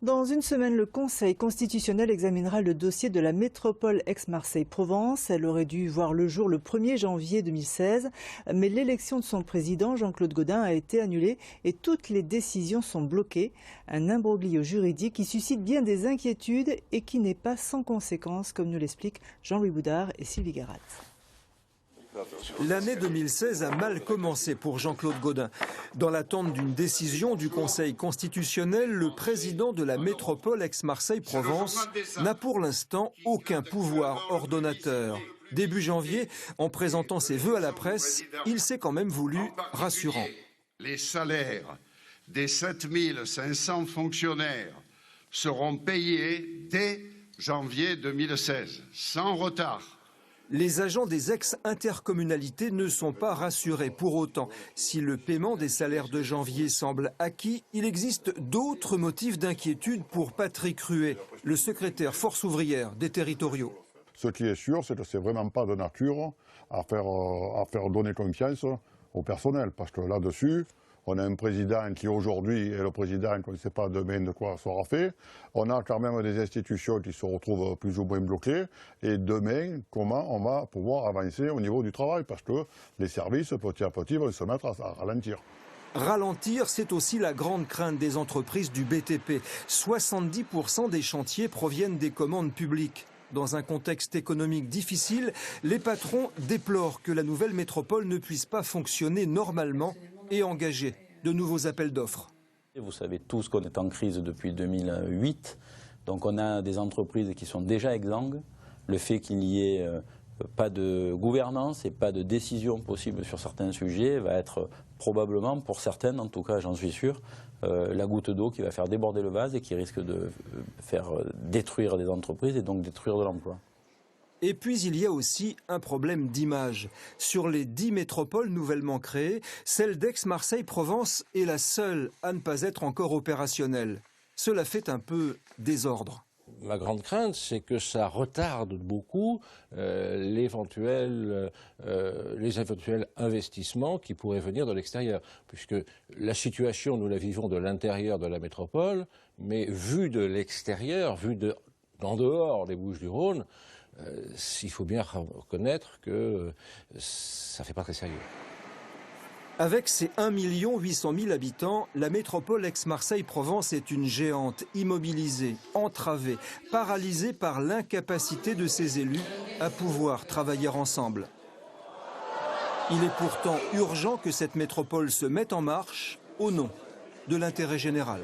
Dans une semaine, le Conseil constitutionnel examinera le dossier de la métropole Aix-Marseille-Provence. Elle aurait dû voir le jour le 1er janvier 2016, mais l'élection de son président, Jean-Claude Gaudin, a été annulée et toutes les décisions sont bloquées. Un imbroglio juridique qui suscite bien des inquiétudes et qui n'est pas sans conséquences, comme nous l'expliquent Jean-Louis Boudard et Sylvie Garat. L'année 2016 a mal commencé pour Jean-Claude Gaudin. Dans l'attente d'une décision du Conseil constitutionnel, le président de la métropole Aix-Marseille-Provence n'a pour l'instant aucun pouvoir ordonnateur. Début janvier, en présentant ses vœux à la presse, il s'est quand même voulu rassurant. Les salaires des 7500 fonctionnaires seront payés dès janvier 2016, sans retard. Les agents des ex-intercommunalités ne sont pas rassurés. Pour autant, si le paiement des salaires de janvier semble acquis, il existe d'autres motifs d'inquiétude pour Patrick Ruet, le secrétaire force ouvrière des territoriaux. Ce qui est sûr, c'est que ce n'est vraiment pas de nature à faire donner confiance au personnel. Parce que là-dessus, on a un président qui aujourd'hui est le président qu'on ne sait pas demain de quoi sera fait. On a quand même des institutions qui se retrouvent plus ou moins bloquées. Et demain, comment on va pouvoir avancer au niveau du travail? Parce que les services, petit à petit, vont se mettre à ralentir. Ralentir, c'est aussi la grande crainte des entreprises du BTP. 70% des chantiers proviennent des commandes publiques. Dans un contexte économique difficile, les patrons déplorent que la nouvelle métropole ne puisse pas fonctionner normalement et engager de nouveaux appels d'offres. Vous savez tous qu'on est en crise depuis 2008, donc on a des entreprises qui sont déjà exsangues. Le fait qu'il n'y ait pas de gouvernance et pas de décision possible sur certains sujets va être probablement, pour certaines en tout cas j'en suis sûr, la goutte d'eau qui va faire déborder le vase et qui risque de faire détruire des entreprises et donc détruire de l'emploi. Et puis il y a aussi un problème d'image. Sur les 10 métropoles nouvellement créées, celle d'Aix-Marseille-Provence est la seule à ne pas être encore opérationnelle. Cela fait un peu désordre. Ma grande crainte, c'est que ça retarde beaucoup les éventuels investissements qui pourraient venir de l'extérieur. Puisque la situation, nous la vivons de l'intérieur de la métropole, mais vue de l'extérieur, vue d'en dehors des Bouches-du-Rhône, il faut bien reconnaître que ça ne fait pas très sérieux. Avec ses 1 800 000 habitants, la métropole Aix-Marseille-Provence est une géante, immobilisée, entravée, paralysée par l'incapacité de ses élus à pouvoir travailler ensemble. Il est pourtant urgent que cette métropole se mette en marche au nom de l'intérêt général.